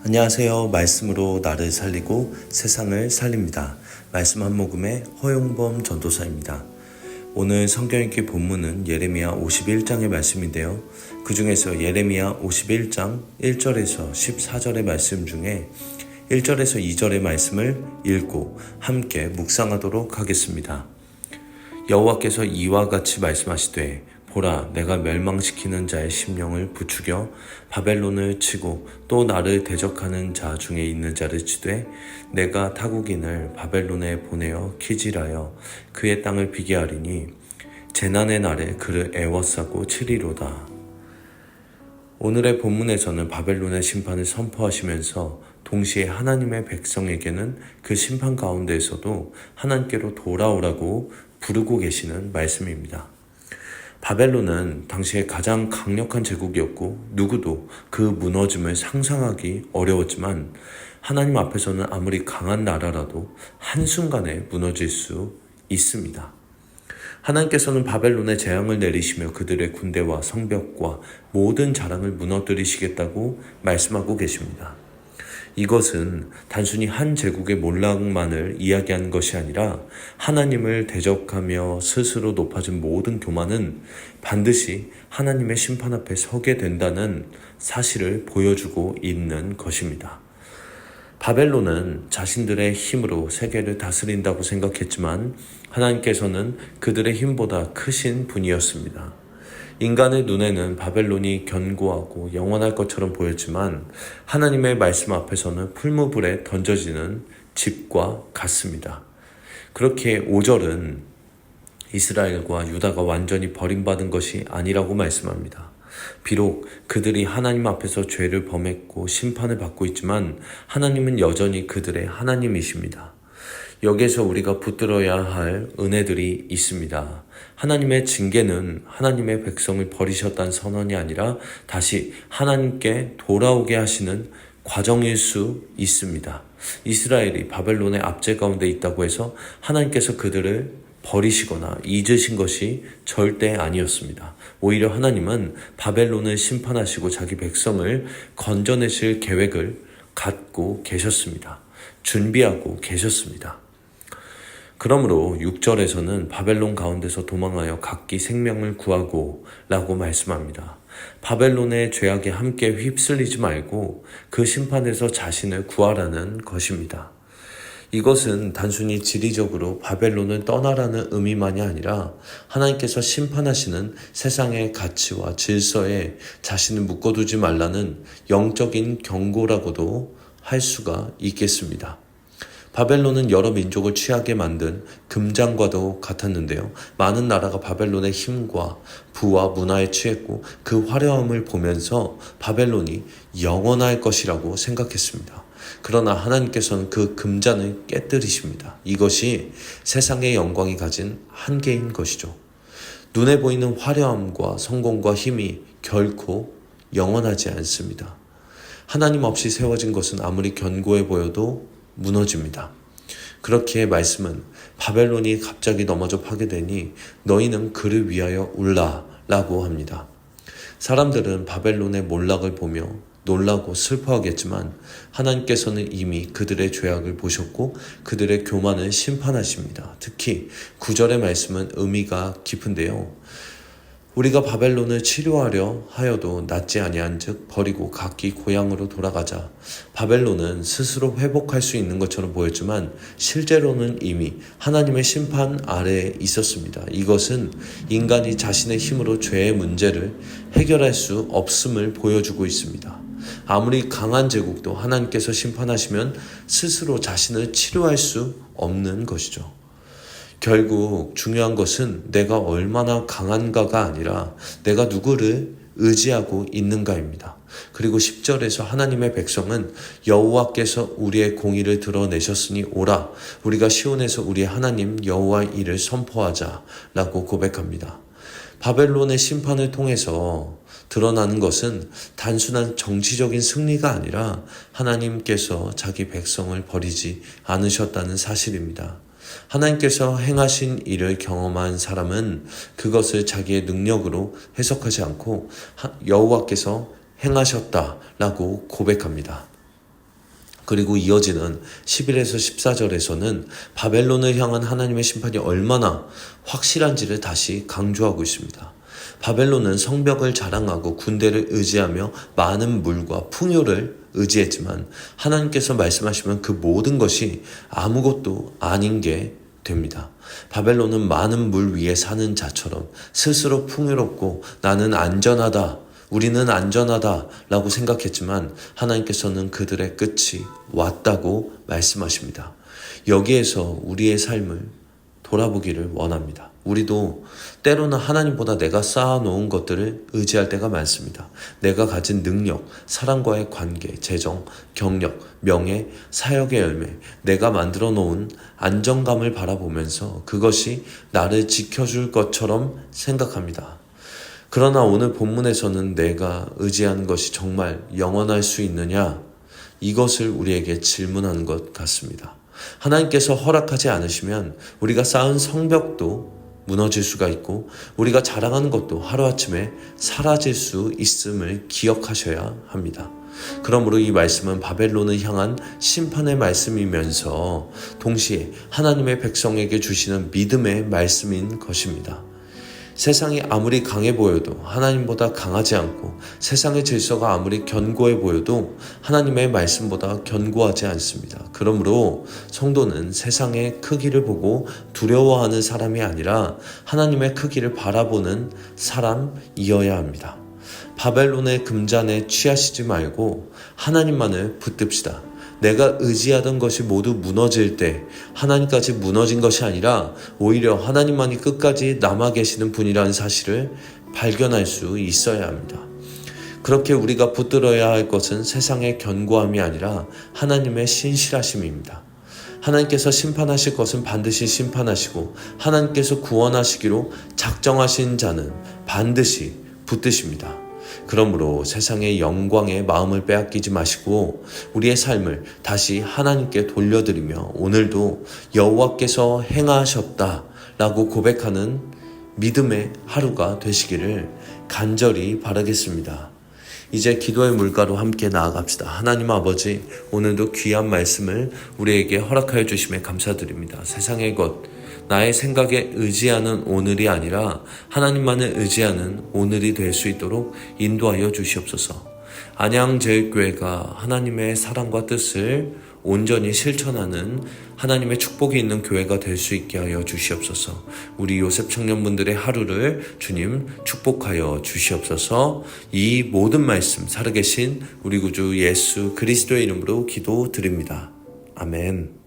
안녕하세요. 말씀으로 나를 살리고 세상을 살립니다. 말씀 한 모금의 허용범 전도사입니다. 오늘 성경 읽기 본문은 예레미야 51장의 말씀인데요. 그 중에서 예레미야 51장 1절에서 14절의 말씀 중에 1절에서 2절의 말씀을 읽고 함께 묵상하도록 하겠습니다. 여호와께서 이와 같이 말씀하시되 보라, 내가 멸망시키는 자의 심령을 부추겨 바벨론을 치고 또 나를 대적하는 자 중에 있는 자를 치되 내가 타국인을 바벨론에 보내어 키질하여 그의 땅을 비게 하리니 재난의 날에 그를 애워싸고 치리로다. 오늘의 본문에서는 바벨론의 심판을 선포하시면서 동시에 하나님의 백성에게는 그 심판 가운데에서도 하나님께로 돌아오라고 부르고 계시는 말씀입니다. 바벨론은 당시에 가장 강력한 제국이었고 누구도 그 무너짐을 상상하기 어려웠지만 하나님 앞에서는 아무리 강한 나라라도 한순간에 무너질 수 있습니다. 하나님께서는 바벨론에 재앙을 내리시며 그들의 군대와 성벽과 모든 자랑을 무너뜨리시겠다고 말씀하고 계십니다. 이것은 단순히 한 제국의 몰락만을 이야기하는 것이 아니라 하나님을 대적하며 스스로 높아진 모든 교만은 반드시 하나님의 심판 앞에 서게 된다는 사실을 보여주고 있는 것입니다. 바벨론은 자신들의 힘으로 세계를 다스린다고 생각했지만 하나님께서는 그들의 힘보다 크신 분이었습니다. 인간의 눈에는 바벨론이 견고하고 영원할 것처럼 보였지만 하나님의 말씀 앞에서는 풀무불에 던져지는 집과 같습니다. 그렇게 5절은 이스라엘과 유다가 완전히 버림받은 것이 아니라고 말씀합니다. 비록 그들이 하나님 앞에서 죄를 범했고 심판을 받고 있지만 하나님은 여전히 그들의 하나님이십니다. 여기에서 우리가 붙들어야 할 은혜들이 있습니다. 하나님의 징계는 하나님의 백성을 버리셨다는 선언이 아니라 다시 하나님께 돌아오게 하시는 과정일 수 있습니다. 이스라엘이 바벨론의 압제 가운데 있다고 해서 하나님께서 그들을 버리시거나 잊으신 것이 절대 아니었습니다. 오히려 하나님은 바벨론을 심판하시고 자기 백성을 건져내실 계획을 갖고 계셨습니다. 준비하고 계셨습니다. 그러므로 6절에서는 바벨론 가운데서 도망하여 각기 생명을 구하고 라고 말씀합니다. 바벨론의 죄악에 함께 휩쓸리지 말고 그 심판에서 자신을 구하라는 것입니다. 이것은 단순히 지리적으로 바벨론을 떠나라는 의미만이 아니라 하나님께서 심판하시는 세상의 가치와 질서에 자신을 묶어두지 말라는 영적인 경고라고도 할 수가 있겠습니다. 바벨론은 여러 민족을 취하게 만든 금장과도 같았는데요. 많은 나라가 바벨론의 힘과 부와 문화에 취했고 그 화려함을 보면서 바벨론이 영원할 것이라고 생각했습니다. 그러나 하나님께서는 그 금잔을 깨뜨리십니다. 이것이 세상의 영광이 가진 한계인 것이죠. 눈에 보이는 화려함과 성공과 힘이 결코 영원하지 않습니다. 하나님 없이 세워진 것은 아무리 견고해 보여도 무너집니다. 그렇기에 말씀은 바벨론이 갑자기 넘어져 파괴되니 너희는 그를 위하여 울라 라고 합니다. 사람들은 바벨론의 몰락을 보며 놀라고 슬퍼하겠지만 하나님께서는 이미 그들의 죄악을 보셨고 그들의 교만을 심판하십니다. 특히 9절의 말씀은 의미가 깊은데요. 우리가 바벨론을 치료하려 하여도 낫지 아니한즉 버리고 각기 고향으로 돌아가자. 바벨론은 스스로 회복할 수 있는 것처럼 보였지만 실제로는 이미 하나님의 심판 아래에 있었습니다. 이것은 인간이 자신의 힘으로 죄의 문제를 해결할 수 없음을 보여주고 있습니다. 아무리 강한 제국도 하나님께서 심판하시면 스스로 자신을 치료할 수 없는 것이죠. 결국 중요한 것은 내가 얼마나 강한가가 아니라 내가 누구를 의지하고 있는가입니다. 그리고 10절에서 하나님의 백성은 여호와께서 우리의 공의를 드러내셨으니 오라 우리가 시온에서 우리의 하나님 여호와의 일을 선포하자 라고 고백합니다. 바벨론의 심판을 통해서 드러나는 것은 단순한 정치적인 승리가 아니라 하나님께서 자기 백성을 버리지 않으셨다는 사실입니다. 하나님께서 행하신 일을 경험한 사람은 그것을 자기의 능력으로 해석하지 않고 여호와께서 행하셨다라고 고백합니다. 그리고 이어지는 11에서 14절에서는 바벨론을 향한 하나님의 심판이 얼마나 확실한지를 다시 강조하고 있습니다. 바벨론은 성벽을 자랑하고 군대를 의지하며 많은 물과 풍요를 의지했지만 하나님께서 말씀하시면 그 모든 것이 아무것도 아닌 게 됩니다. 바벨론은 많은 물 위에 사는 자처럼 스스로 풍요롭고 나는 안전하다, 우리는 안전하다 라고 생각했지만 하나님께서는 그들의 끝이 왔다고 말씀하십니다. 여기에서 우리의 삶을 돌아보기를 원합니다. 우리도 때로는 하나님보다 내가 쌓아놓은 것들을 의지할 때가 많습니다. 내가 가진 능력, 사람과의 관계, 재정, 경력, 명예, 사역의 열매, 내가 만들어 놓은 안정감을 바라보면서 그것이 나를 지켜줄 것처럼 생각합니다. 그러나 오늘 본문에서는 내가 의지한 것이 정말 영원할 수 있느냐? 이것을 우리에게 질문하는 것 같습니다. 하나님께서 허락하지 않으시면 우리가 쌓은 성벽도 무너질 수가 있고 우리가 자랑하는 것도 하루아침에 사라질 수 있음을 기억하셔야 합니다. 그러므로 이 말씀은 바벨론을 향한 심판의 말씀이면서 동시에 하나님의 백성에게 주시는 믿음의 말씀인 것입니다. 세상이 아무리 강해 보여도 하나님보다 강하지 않고 세상의 질서가 아무리 견고해 보여도 하나님의 말씀보다 견고하지 않습니다. 그러므로 성도는 세상의 크기를 보고 두려워하는 사람이 아니라 하나님의 크기를 바라보는 사람이어야 합니다. 바벨론의 금잔에 취하시지 말고 하나님만을 붙듭시다. 내가 의지하던 것이 모두 무너질 때 하나님까지 무너진 것이 아니라 오히려 하나님만이 끝까지 남아 계시는 분이라는 사실을 발견할 수 있어야 합니다. 그렇게 우리가 붙들어야 할 것은 세상의 견고함이 아니라 하나님의 신실하심입니다. 하나님께서 심판하실 것은 반드시 심판하시고 하나님께서 구원하시기로 작정하신 자는 반드시 붙드십니다. 그러므로 세상의 영광에 마음을 빼앗기지 마시고 우리의 삶을 다시 하나님께 돌려드리며 오늘도 여호와께서 행하셨다라고 고백하는 믿음의 하루가 되시기를 간절히 바라겠습니다. 이제 기도의 물가로 함께 나아갑시다. 하나님 아버지, 오늘도 귀한 말씀을 우리에게 허락하여 주심에 감사드립니다. 세상의 것, 나의 생각에 의지하는 오늘이 아니라 하나님만을 의지하는 오늘이 될 수 있도록 인도하여 주시옵소서. 안양제일교회가 하나님의 사랑과 뜻을 온전히 실천하는 하나님의 축복이 있는 교회가 될 수 있게 하여 주시옵소서. 우리 요셉 청년분들의 하루를 주님 축복하여 주시옵소서. 이 모든 말씀 살아계신 우리 구주 예수 그리스도의 이름으로 기도드립니다. 아멘.